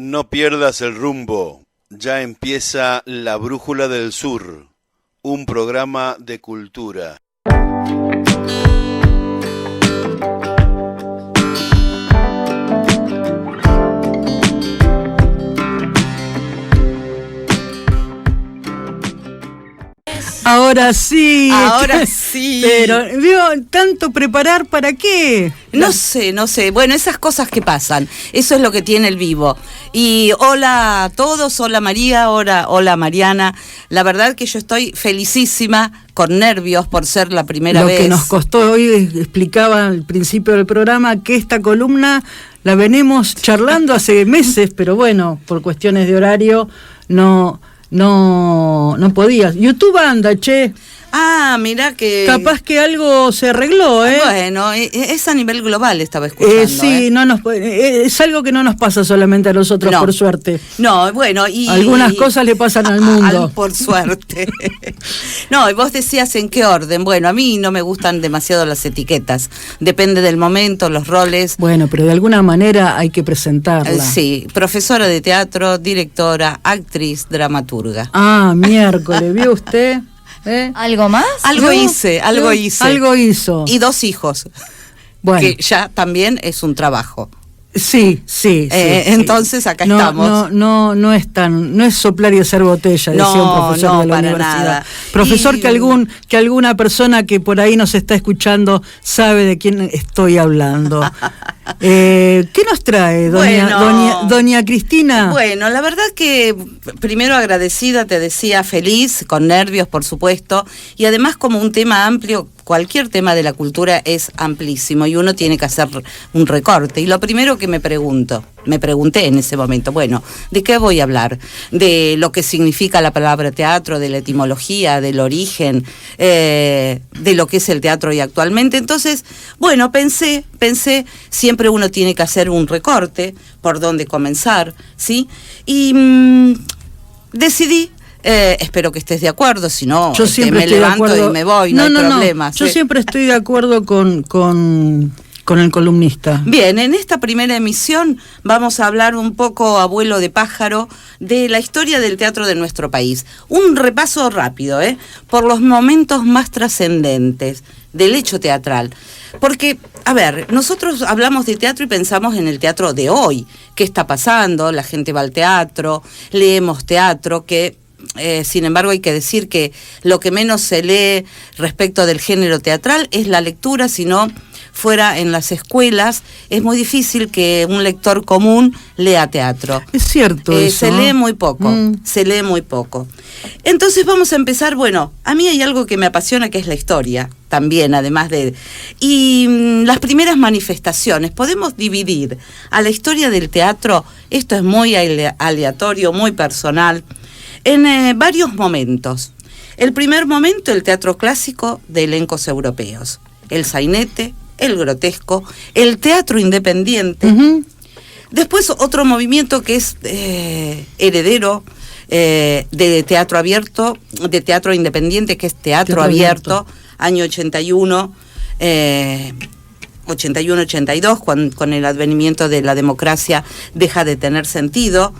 No pierdas el rumbo, ya empieza La Brújula del Sur, un programa de cultura. Ahora sí. Ahora sí. Pero, veo, tanto preparar, ¿para qué? No sé. Bueno, esas cosas que pasan. Eso es lo que tiene el vivo. Y hola a todos, hola María, hola Mariana. La verdad que yo estoy felicísima, con nervios por ser la primera vez. Lo que nos costó hoy, explicaba al principio del programa, que esta columna la venimos charlando hace meses, pero bueno, por cuestiones de horario no podías. YouTube anda, che. Ah, mira que... Capaz que algo se arregló, ¿eh? Bueno, es a nivel global, estaba escuchando. Sí, es algo que no nos pasa solamente a nosotros, por suerte. No, bueno, algunas cosas le pasan al mundo. Por suerte. No, y vos decías en qué orden. Bueno, a mí no me gustan demasiado las etiquetas. Depende del momento, los roles. Bueno, pero de alguna manera hay que presentarla. Sí, profesora de teatro, directora, actriz, dramaturga. Ah, miércoles, ¿vio usted? ¿Algo más? Algo hice. Algo hizo. Y 2 hijos. Bueno. Que ya también es un trabajo. Sí. Entonces acá estamos. No es soplar y hacer botella, decía un profesor de la universidad. Nada. Profesor, que alguna persona que por ahí nos está escuchando sabe de quién estoy hablando. ¿Qué nos trae, doña Cristina? Bueno, la verdad que primero agradecida, te decía, feliz, con nervios, por supuesto, y además como un tema amplio. Cualquier tema de la cultura es amplísimo y uno tiene que hacer un recorte. Y lo primero que me pregunté en ese momento, bueno, ¿de qué voy a hablar? De lo que significa la palabra teatro, de la etimología, del origen, de lo que es el teatro hoy actualmente. Entonces, bueno, pensé, siempre uno tiene que hacer un recorte, por dónde comenzar, ¿sí? Y decidí. Espero que estés de acuerdo, si no me levanto y me voy, no hay problema. Yo siempre estoy de acuerdo con el columnista. Bien, en esta primera emisión vamos a hablar un poco, abuelo de pájaro, de la historia del teatro de nuestro país. Un repaso rápido, por los momentos más trascendentes del hecho teatral. Porque, a ver, nosotros hablamos de teatro y pensamos en el teatro de hoy. ¿Qué está pasando? La gente va al teatro, leemos teatro, sin embargo hay que decir que lo que menos se lee respecto del género teatral es la lectura, sino fuera en las escuelas es muy difícil que un lector común lea teatro. Es cierto eso. Se lee muy poco. Entonces vamos a empezar, bueno, a mí hay algo que me apasiona que es la historia, también, además de... Y las primeras manifestaciones, podemos dividir a la historia del teatro, esto es muy aleatorio, muy personal, en varios momentos. El primer momento, el teatro clásico de elencos europeos, el sainete, el grotesco, el teatro independiente. Uh-huh. Después otro movimiento que es heredero de teatro abierto, de teatro independiente, que es teatro abierto, año 81, 81-82, con el advenimiento de la democracia deja de tener sentido.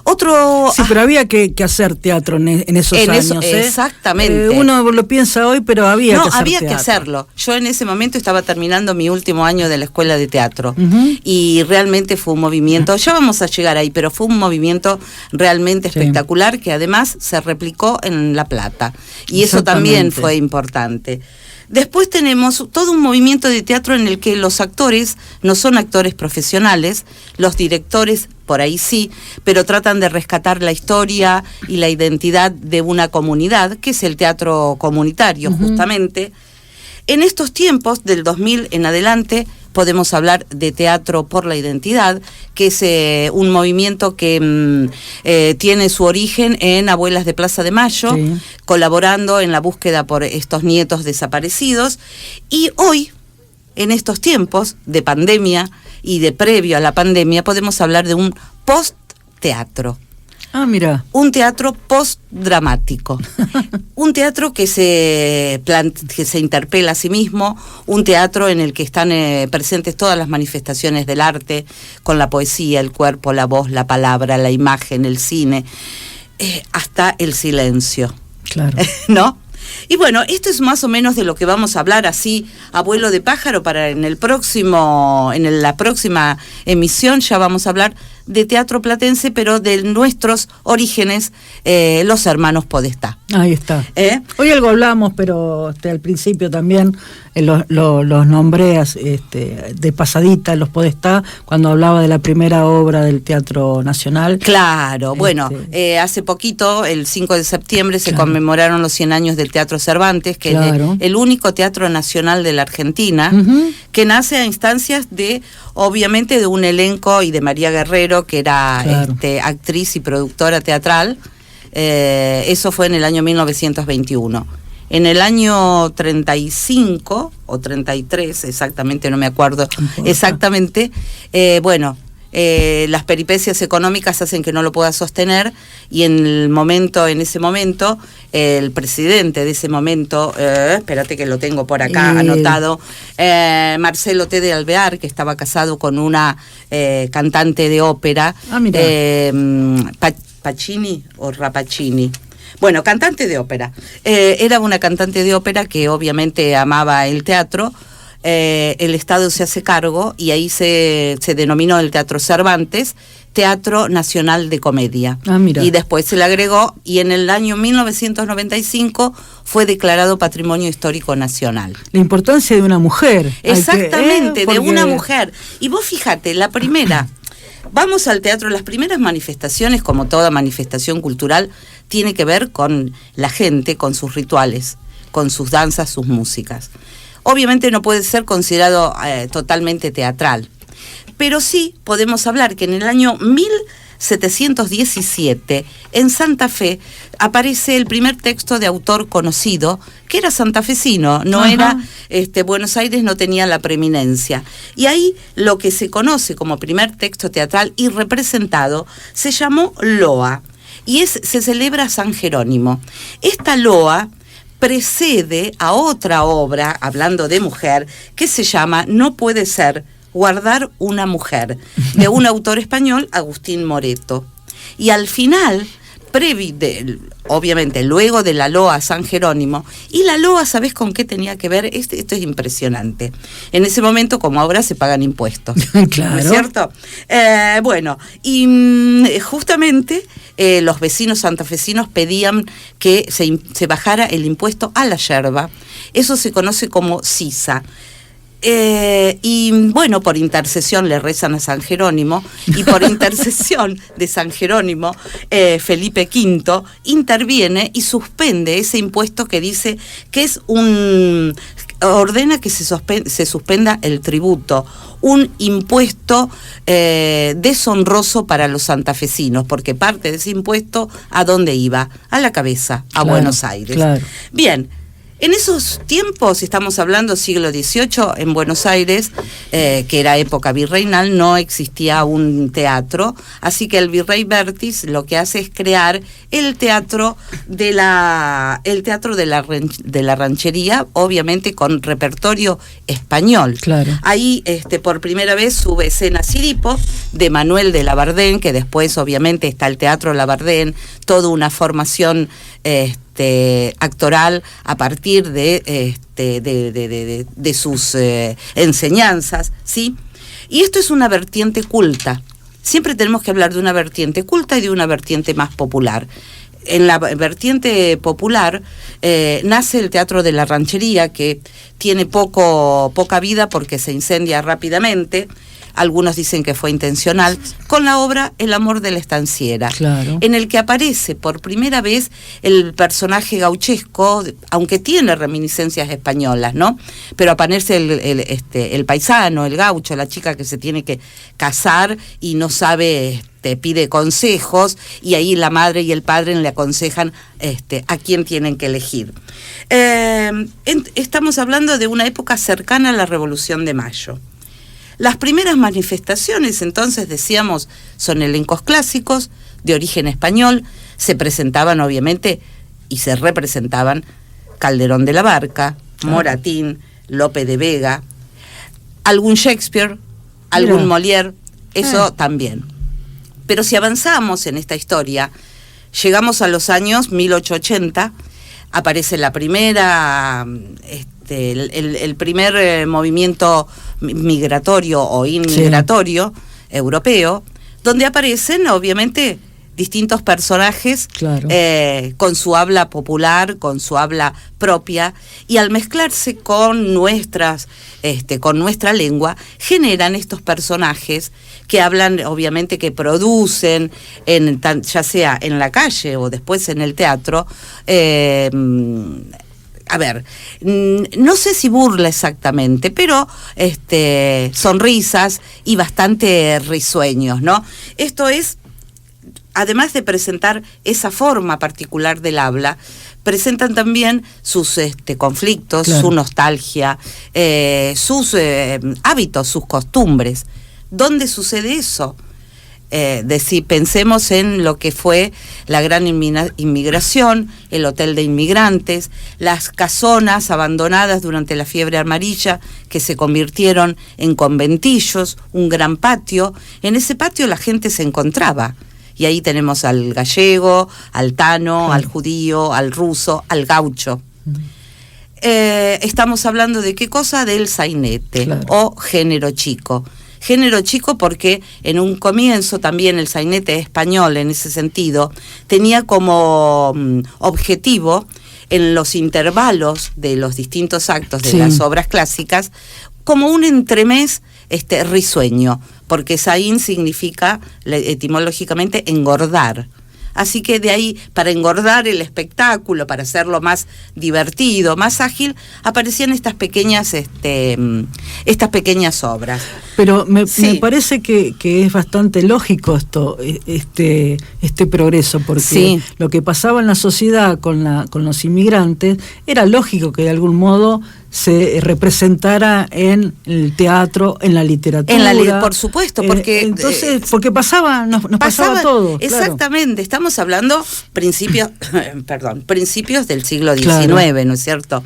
Sí, pero había que hacer teatro en esos años. Exactamente. Uno lo piensa hoy, pero había que hacerlo. Yo en ese momento estaba terminando mi último año de la escuela de teatro. Uh-huh. Y realmente fue un movimiento, ya vamos a llegar ahí, pero fue un movimiento realmente espectacular que además se replicó en La Plata. Y eso también fue importante. Después tenemos todo un movimiento de teatro en el que los actores no son actores profesionales, los directores por ahí sí, pero tratan de rescatar la historia y la identidad de una comunidad, que es el teatro comunitario, uh-huh, justamente. En estos tiempos, del 2000 en adelante, podemos hablar de teatro por la identidad, que es un movimiento que tiene su origen en Abuelas de Plaza de Mayo, sí, colaborando en la búsqueda por estos nietos desaparecidos. Y hoy, en estos tiempos de pandemia y de previo a la pandemia, podemos hablar de un post-teatro. Ah, mira. Un teatro postdramático. Un teatro que se interpela a sí mismo, un teatro en el que están presentes todas las manifestaciones del arte, con la poesía, el cuerpo, la voz, la palabra, la imagen, el cine, hasta el silencio. Claro. ¿No? Y bueno, esto es más o menos de lo que vamos a hablar así a vuelo de pájaro para en la próxima emisión ya vamos a hablar de teatro platense, pero de nuestros orígenes, los hermanos Podestá. Ahí está. Hoy algo hablamos, pero al principio también los nombré de pasadita, los Podestá, cuando hablaba de la primera obra del Teatro Nacional. Claro, bueno, hace poquito, el 5 de septiembre, se conmemoraron los 100 años del Teatro Cervantes, que es el único teatro nacional de la Argentina, que nace a instancias obviamente, de un elenco y de María Guerrero, que era actriz y productora teatral. Eso fue en el año 1921. En el año 35 o 33, exactamente, no me acuerdo exactamente, las peripecias económicas hacen que no lo pueda sostener, y en ese momento, el presidente de ese momento, espérate que lo tengo por acá anotado, Marcelo T. de Alvear, que estaba casado con una cantante de ópera, Pacini o Rapacini. Bueno, cantante de ópera. Era una cantante de ópera que obviamente amaba el teatro. El Estado se hace cargo y ahí se denominó el Teatro Cervantes Teatro Nacional de Comedia. Y después se le agregó, y en el año 1995 fue declarado Patrimonio Histórico Nacional. La importancia de una mujer. Exactamente, de una mujer. Y vos fíjate, la primera... Vamos al teatro, las primeras manifestaciones, como toda manifestación cultural, tiene que ver con la gente, con sus rituales, con sus danzas, sus músicas. Obviamente no puede ser considerado totalmente teatral, pero sí podemos hablar que en el año 1717, en Santa Fe, aparece el primer texto de autor conocido, que era santafesino, no era, Buenos Aires no tenía la preeminencia. Y ahí lo que se conoce como primer texto teatral y representado se llamó Loa, y se celebra San Jerónimo. Esta Loa precede a otra obra, hablando de mujer, que se llama No puede ser, guardar una mujer, de un autor español, Agustín Moreto. Y al final, obviamente, luego de la Loa San Jerónimo, y la Loa, ¿sabés con qué tenía que ver? Esto es impresionante. En ese momento, como ahora, se pagan impuestos. Claro. ¿No es cierto? Justamente los vecinos santafesinos pedían que se bajara el impuesto a la yerba. Eso se conoce como sisa. Por intercesión le rezan a San Jerónimo, y por intercesión de San Jerónimo, Felipe V interviene y suspende ese impuesto que dice que ordena que se suspenda el tributo, un impuesto deshonroso para los santafesinos, porque parte de ese impuesto, ¿a dónde iba? A la cabeza, a Buenos Aires. Claro. Bien. En esos tiempos, estamos hablando siglo XVIII, en Buenos Aires, que era época virreinal, no existía un teatro, así que el virrey Bertis lo que hace es crear el teatro de la ranchería, obviamente con repertorio español. Claro. Ahí por primera vez sube escena Siripo, de Manuel de Labardén, que después obviamente está el Teatro Labardén, toda una formación actoral a partir de sus enseñanzas, ¿sí? Y esto es una vertiente culta. Siempre tenemos que hablar de una vertiente culta y de una vertiente más popular. En la vertiente popular nace el Teatro de la Ranchería, que tiene poca vida porque se incendia rápidamente. Algunos dicen que fue intencional, con la obra El amor de la estanciera, claro, en el que aparece por primera vez el personaje gauchesco, aunque tiene reminiscencias españolas, ¿no? Pero aparece el paisano, el gaucho, la chica que se tiene que casar y no sabe, pide consejos, y ahí la madre y el padre le aconsejan a quién tienen que elegir. Estamos hablando de una época cercana a la Revolución de Mayo. Las primeras manifestaciones, entonces, decíamos, son elencos clásicos, de origen español, se presentaban obviamente y se representaban Calderón de la Barca, Moratín, Lope de Vega, algún Shakespeare, algún Molière, eso también. Pero si avanzamos en esta historia, llegamos a los años 1880, aparece la primera, el primer movimiento migratorio o inmigratorio europeo, donde aparecen obviamente distintos personajes con su habla popular, con su habla propia, y al mezclarse con con nuestra lengua, generan estos personajes que hablan, obviamente, que producen, ya sea en la calle o después en el teatro, a ver, no sé si burla exactamente, pero sonrisas y bastante risueños, ¿no? Esto es, además de presentar esa forma particular del habla, presentan también sus conflictos, su nostalgia, sus hábitos, sus costumbres. ¿Dónde sucede eso? Pensemos en lo que fue la gran inmigración, el hotel de inmigrantes, las casonas abandonadas durante la fiebre amarilla que se convirtieron en conventillos, un gran patio. En ese patio la gente se encontraba. Y ahí tenemos al gallego, al tano, al judío, al ruso, al gaucho. Estamos hablando de qué cosa, del sainete o género chico. Género chico porque en un comienzo también el sainete español, en ese sentido, tenía como objetivo, en los intervalos de los distintos actos de las obras clásicas, como un entremés risueño, porque saín significa etimológicamente engordar. Así que de ahí, para engordar el espectáculo, para hacerlo más divertido, más ágil, aparecían estas pequeñas obras. Pero me parece que es bastante lógico este progreso, porque lo que pasaba en la sociedad con los inmigrantes, era lógico que de algún modo se representara en el teatro, en la literatura. Por supuesto, porque porque nos pasaba todo. Exactamente, estamos hablando principios del siglo XIX, ¿no es cierto?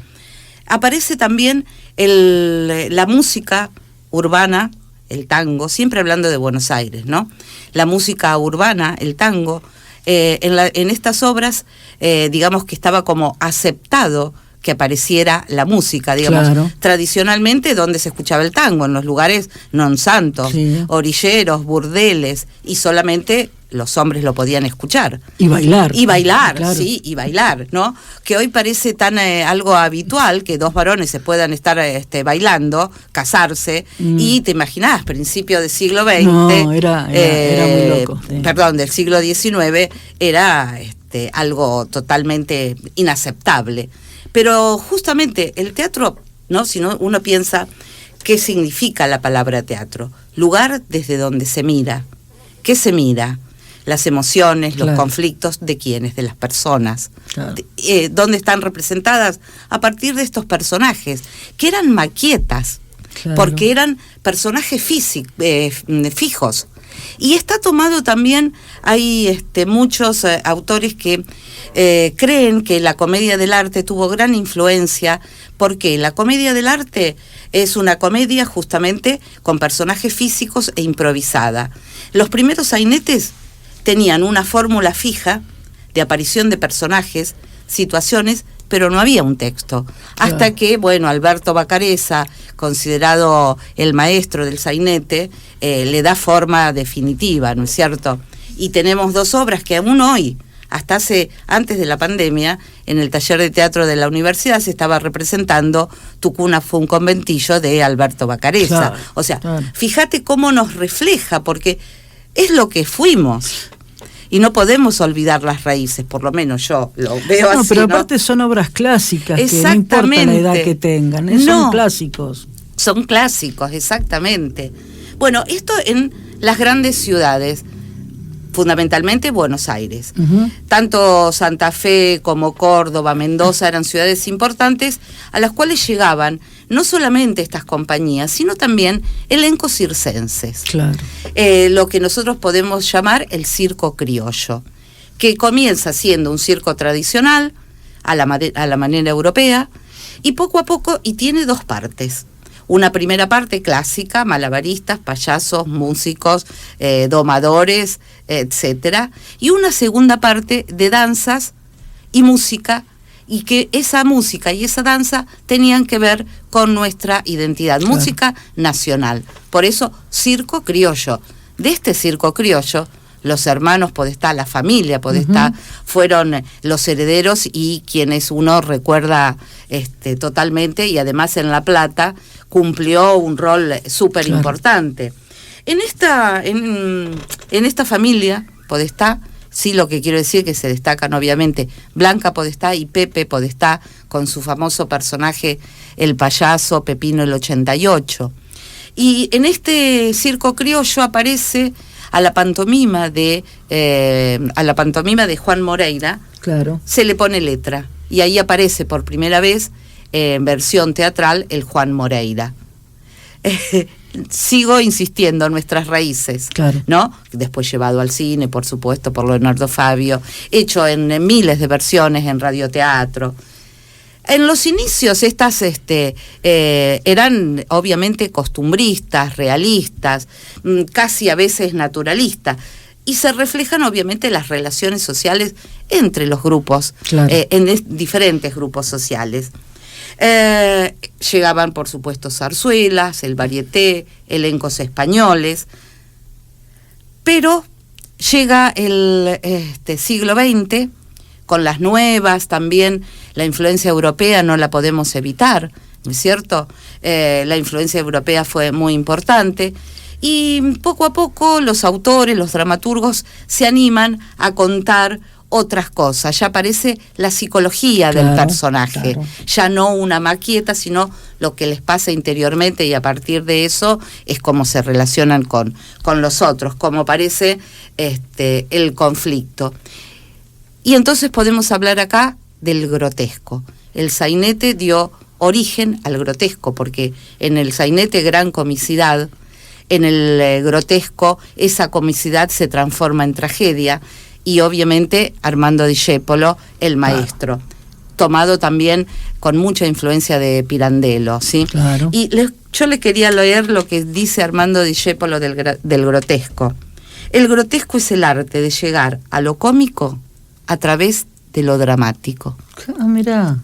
Aparece también la música urbana, el tango, siempre hablando de Buenos Aires, ¿no? La música urbana, el tango, en estas obras, digamos que estaba como aceptado que apareciera la música, digamos, tradicionalmente donde se escuchaba el tango, en los lugares non santos, orilleros, burdeles, y solamente los hombres lo podían escuchar. Y bailar, y bailar, ¿no? Que hoy parece tan algo habitual que dos varones se puedan estar bailando, casarse, y te imaginás, principio del siglo XX, era muy loco. Perdón, del siglo XIX, era algo totalmente inaceptable. Pero justamente el teatro, ¿no? Si no, uno piensa, ¿qué significa la palabra teatro? Lugar desde donde se mira. ¿Qué se mira? Las emociones, los conflictos de quiénes, de las personas. ¿Dónde están representadas? A partir de estos personajes, que eran maquetas, porque eran personajes fijos. Y está tomado también, hay muchos autores que creen que la comedia del arte tuvo gran influencia, porque la comedia del arte es una comedia justamente con personajes físicos e improvisada. Los primeros sainetes tenían una fórmula fija de aparición de personajes, situaciones, pero no había un texto. Hasta que, Alberto Vacarezza, considerado el maestro del sainete, le da forma definitiva, ¿no es cierto? Y tenemos dos obras que aún hoy, antes de la pandemia, en el taller de teatro de la universidad se estaba representando Tu cuna fue un conventillo, de Alberto Vacarezza. Fíjate cómo nos refleja, porque es lo que fuimos. Y no podemos olvidar las raíces, por lo menos yo lo veo así. Pero aparte son obras clásicas, que no importa la edad que tengan, son clásicos. Son clásicos, exactamente. Bueno, esto en las grandes ciudades, fundamentalmente Buenos Aires. Tanto Santa Fe como Córdoba, Mendoza eran ciudades importantes a las cuales llegaban no solamente estas compañías, sino también elencos circenses. Claro. Lo que nosotros podemos llamar el circo criollo, que comienza siendo un circo tradicional, a la manera europea, y poco a poco, y tiene dos partes. Una primera parte clásica, malabaristas, payasos, músicos, domadores, etcétera, y una segunda parte de danzas y música, y que esa música y esa danza tenían que ver con nuestra identidad, claro, música nacional. Por eso, circo criollo. De este circo criollo, los hermanos Podestá, la familia Podestá, fueron los herederos y quienes uno recuerda totalmente, y además en La Plata cumplió un rol súper importante. Claro. En esta familia Podestá, sí, lo que quiero decir que se destacan obviamente Blanca Podestá y Pepe Podestá, con su famoso personaje el payaso Pepino el 88. Y en este circo criollo aparece a la pantomima de Juan Moreira, claro, se le pone letra, y ahí aparece por primera vez en versión teatral el Juan Moreira. Sigo insistiendo en nuestras raíces, claro, ¿no? Después llevado al cine, por supuesto, por Leonardo Fabio, hecho en miles de versiones en radioteatro. En los inicios estas eran obviamente costumbristas, realistas, casi a veces naturalistas, y se reflejan obviamente las relaciones sociales entre los grupos, claro, en diferentes grupos sociales. Llegaban, por supuesto, zarzuelas, el varieté, elencos españoles, pero llega el siglo XX, con las nuevas también, la influencia europea no la podemos evitar, ¿no es cierto? La influencia europea fue muy importante, y poco a poco los autores, los dramaturgos, se animan a contar otras cosas. Ya aparece la psicología, claro, del personaje, claro, ya no una maqueta, sino lo que les pasa interiormente, y a partir de eso es cómo se relacionan con los otros, cómo aparece el conflicto. Y entonces podemos hablar acá del grotesco. El sainete dio origen al grotesco, porque en el sainete gran comicidad, en el grotesco esa comicidad se transforma en tragedia, y obviamente Armando Discépolo, el maestro, tomado también con mucha influencia de Pirandello, ¿sí? Claro. Y yo le quería leer lo que dice Armando Discépolo del grotesco. El grotesco es el arte de llegar a lo cómico a través de lo dramático. Ah, mirá.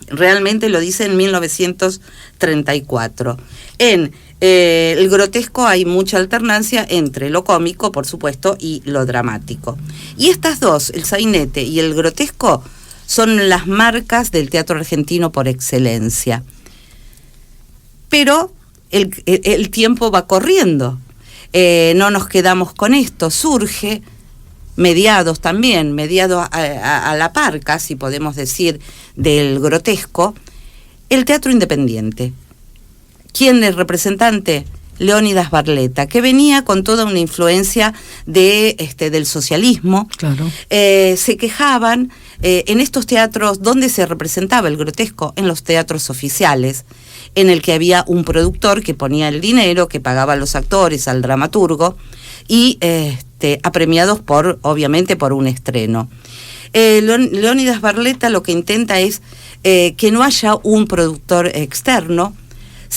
Realmente lo dice en 1934. En el grotesco hay mucha alternancia entre lo cómico, por supuesto, y lo dramático. Y estas dos, el sainete y el grotesco, son las marcas del teatro argentino por excelencia. Pero el tiempo va corriendo. No nos quedamos con esto. Surge mediados a la par, casi podemos decir, del grotesco, el teatro independiente. ¿Quién es el representante? Leónidas Barletta, que venía con toda una influencia del socialismo. Claro. Se quejaban en estos teatros donde se representaba el grotesco, en los teatros oficiales, en el que había un productor que ponía el dinero, que pagaba a los actores, al dramaturgo, y apremiados obviamente por un estreno. Leónidas Barletta lo que intenta es que no haya un productor externo.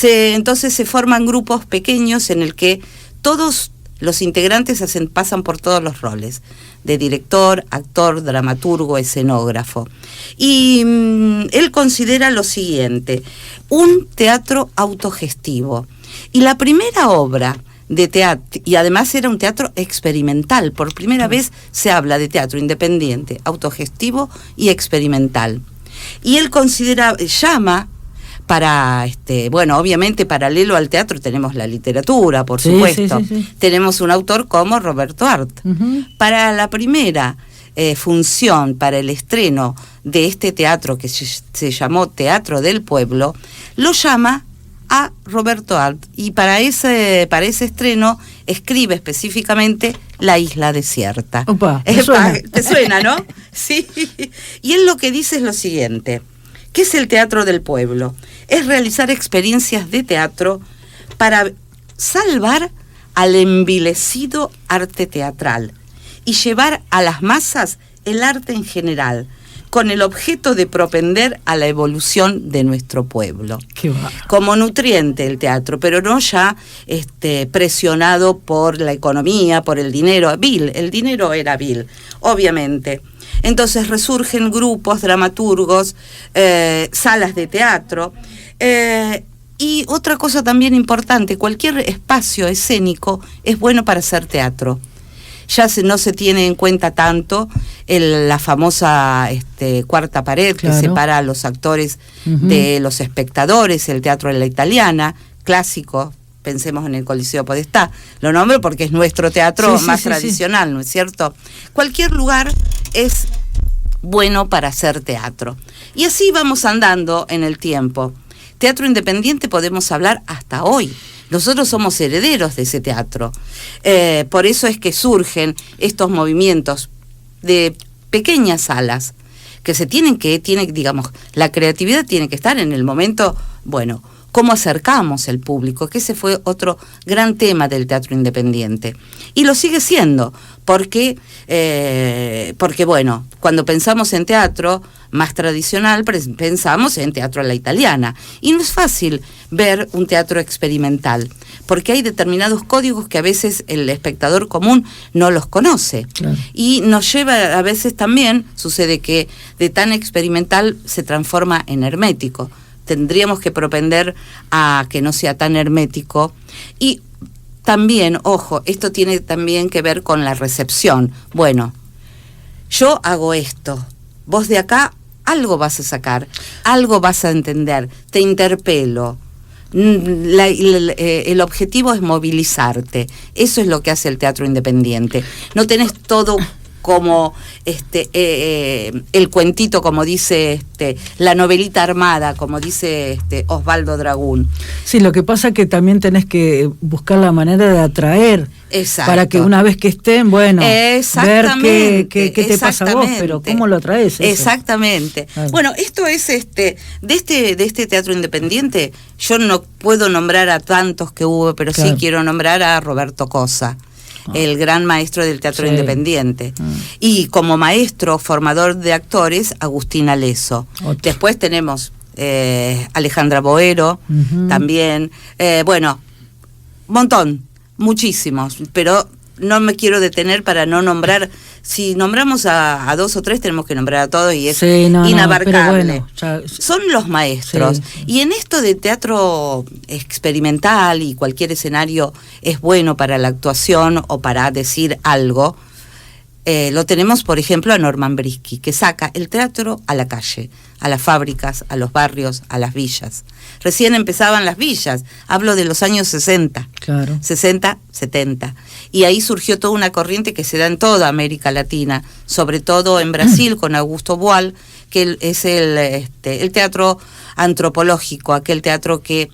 Entonces se forman grupos pequeños en el que todos los integrantes pasan por todos los roles, de director, actor, dramaturgo, escenógrafo. Y él considera lo siguiente: un teatro autogestivo. Y la primera obra de teatro, y además era un teatro experimental, por primera vez se habla de teatro independiente, autogestivo y experimental. Y él llama para, obviamente paralelo al teatro tenemos la literatura, por supuesto. Sí. Tenemos un autor como Roberto Art. Para la primera función, para el estreno de este teatro que se llamó Teatro del Pueblo, lo llama a Roberto Art, y para ese estreno escribe específicamente La Isla Desierta. Opa, ¿Te suena, no? Sí. Y él lo que dice es lo siguiente: ¿Qué es el teatro del pueblo? Es realizar experiencias de teatro para salvar al envilecido arte teatral y llevar a las masas el arte en general, con el objeto de propender a la evolución de nuestro pueblo. Como nutriente el teatro, pero no ya presionado por la economía, por el dinero. El dinero era vil, obviamente. Entonces resurgen grupos, dramaturgos, salas de teatro. Y otra cosa también importante, cualquier espacio escénico es bueno para hacer teatro. Ya no se tiene en cuenta tanto la famosa cuarta pared, claro, que separa a los actores de los espectadores, el teatro de la Italiana, clásico, pensemos en el Coliseo Podestá. Lo nombro porque es nuestro teatro más tradicional, ¿no es cierto? Cualquier lugar es bueno para hacer teatro. Y así vamos andando en el tiempo. Teatro independiente podemos hablar hasta hoy. Nosotros somos herederos de ese teatro. Por eso es que surgen estos movimientos de pequeñas salas que digamos, la creatividad tiene que estar en el momento, bueno, cómo acercamos el público, que ese fue otro gran tema del teatro independiente. Y lo sigue siendo, porque bueno, cuando pensamos en teatro más tradicional, pensamos en teatro a la italiana. Y no es fácil ver un teatro experimental, porque hay determinados códigos que a veces el espectador común no los conoce. Claro. Y nos lleva, a veces también, sucede que de tan experimental se transforma en hermético. Tendríamos que propender a que no sea tan hermético. Y también, ojo, esto tiene también que ver con la recepción. Bueno, yo hago esto, vos de acá algo vas a sacar, algo vas a entender, te interpelo. El objetivo es movilizarte. Eso es lo que hace el teatro independiente. No tenés todo como el cuentito, como dice la novelita armada, como dice Osvaldo Dragún. Sí, lo que pasa es que también tenés que buscar la manera de atraer. Exacto. Para que una vez que estén, bueno, ver qué te pasa a vos, pero cómo lo traes. Eso. Exactamente. Claro. Bueno, esto es de este teatro independiente. Yo no puedo nombrar a tantos que hubo, pero claro, sí quiero nombrar a Roberto Cosa, el gran maestro del teatro independiente. Y como maestro formador de actores, Agustín Aleso. Después tenemos Alejandra Boero, también. Bueno, montón, muchísimos, pero no me quiero detener para no nombrar. Si nombramos a dos o tres, tenemos que nombrar a todos y es inabarcable. Son los maestros. Sí. Y en esto de teatro experimental y cualquier escenario es bueno para la actuación o para decir algo, lo tenemos, por ejemplo, a Norman Brisky, que saca el teatro a la calle, a las fábricas, a los barrios, a las villas. Recién empezaban las villas, hablo de los años 60, claro, 60, 70. Y ahí surgió toda una corriente que se da en toda América Latina, sobre todo en Brasil con Augusto Boal, que es el teatro antropológico, aquel teatro que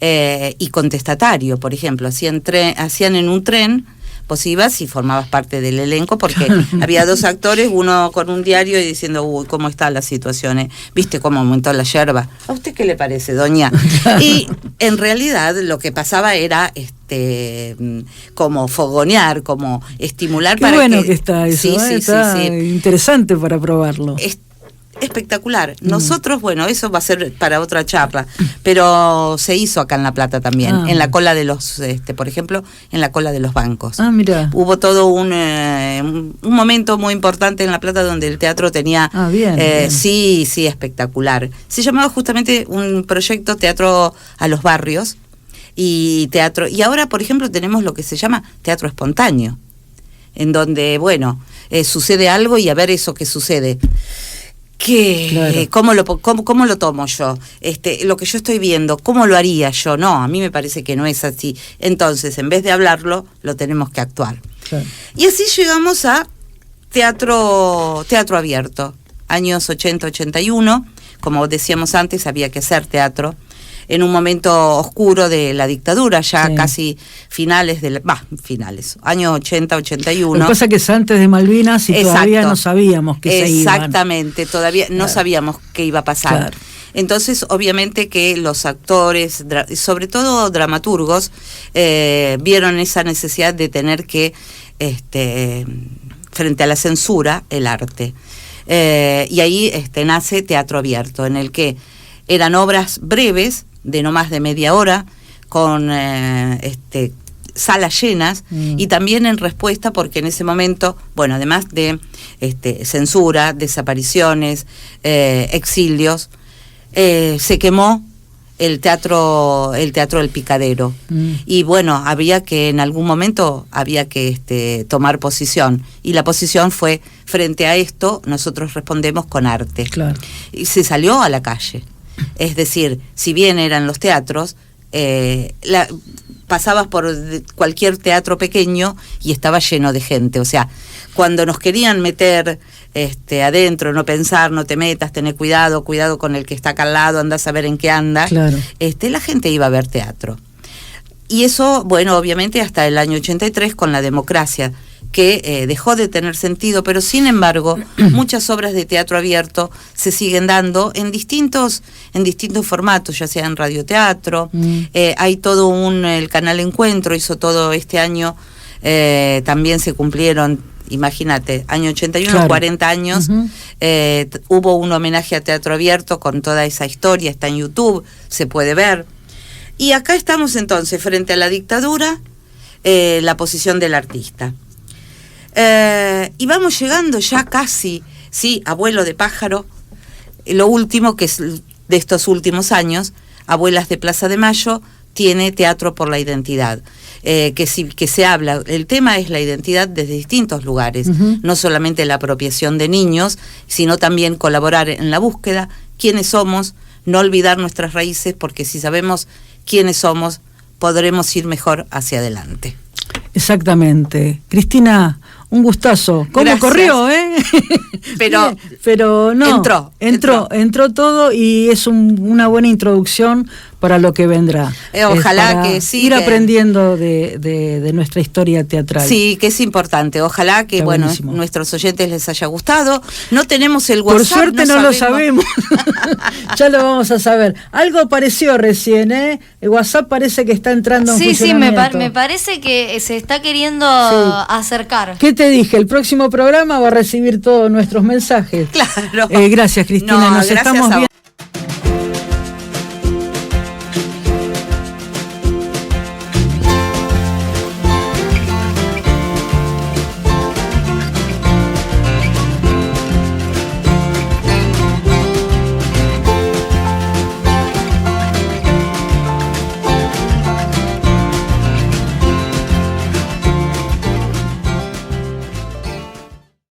y contestatario, por ejemplo, hacían en un tren. Vos ibas y formabas parte del elenco porque había dos actores, uno con un diario y diciendo, uy, ¿cómo está la situación? ¿Viste cómo aumentó la yerba? ¿A usted qué le parece, doña? Y en realidad lo que pasaba era como fogonear, como estimular. Qué bueno que está eso, está interesante para probarlo. Espectacular. Nosotros, bueno, eso va a ser para otra charla, pero se hizo acá en La Plata también, en la cola de los, por ejemplo, en la cola de los bancos. Mira. Hubo todo un momento muy importante en La Plata donde el teatro tenía, bien. Sí, espectacular. Se llamaba justamente un proyecto Teatro a los Barrios y teatro. Y ahora, por ejemplo, tenemos lo que se llama teatro espontáneo, en donde, bueno, sucede algo y a ver eso que sucede. Claro. ¿Cómo lo tomo yo? Lo que yo estoy viendo, ¿cómo lo haría yo? No, a mí me parece que no es así. Entonces, en vez de hablarlo, lo tenemos que actuar. Claro. Y así llegamos a teatro abierto. Años 80-81, como decíamos antes, había que hacer teatro. En un momento oscuro de la dictadura, ya casi finales, años 80-81. Lo que pasa es que es antes de Malvinas y todavía no sabíamos que se iban. Exactamente, todavía no sabíamos qué iba a pasar. Claro. Entonces, obviamente que los actores, sobre todo dramaturgos, vieron esa necesidad de tener que, frente a la censura, el arte. Y ahí nace Teatro Abierto, en el que eran obras breves, de no más de media hora, con salas llenas, y también en respuesta porque en ese momento, bueno, además de censura, desapariciones, exilios, se quemó el teatro del Picadero, y bueno, había que en algún momento tomar posición, y la posición fue: frente a esto nosotros respondemos con arte. Claro. Y se salió a la calle, es decir, si bien eran los teatros, pasabas por cualquier teatro pequeño y estaba lleno de gente. O sea, cuando nos querían meter adentro, no pensar, no te metas, tener cuidado con el que está acá al lado, andás a ver en qué anda, claro. La gente iba a ver teatro. Y eso, bueno, obviamente hasta el año 83 con la democracia, que dejó de tener sentido, pero sin embargo muchas obras de teatro abierto se siguen dando en distintos formatos, ya sea en radioteatro. Hay todo el Canal Encuentro hizo todo este año, también se cumplieron, imagínate, año 81, claro. 40 años. Hubo un homenaje a teatro abierto con toda esa historia, está en YouTube, se puede ver. Y acá estamos entonces frente a la dictadura, la posición del artista. Y vamos llegando ya casi, sí, Abuelo de Pájaro, lo último que es de estos últimos años, Abuelas de Plaza de Mayo, tiene Teatro por la Identidad, que se habla, el tema es la identidad desde distintos lugares, no solamente la apropiación de niños, sino también colaborar en la búsqueda, quiénes somos, no olvidar nuestras raíces, porque si sabemos quiénes somos, podremos ir mejor hacia adelante. Exactamente. Cristina, un gustazo. ¿Cómo gracias. Corrió, Pero no. Entró todo, y es una buena introducción para lo que vendrá. Ojalá que sí. Ir aprendiendo de nuestra historia teatral. Sí, que es importante. Ojalá que, bueno, nuestros oyentes les haya gustado. No tenemos el WhatsApp. Por suerte no lo sabemos. Ya lo vamos a saber. Algo apareció recién, ¿eh? El WhatsApp parece que está entrando en funcionamiento. Sí, me parece que se está queriendo acercar. ¿Qué te dije? El próximo programa va a recibir todos nuestros mensajes. Claro. Gracias, Cristina. Nos estamos viendo.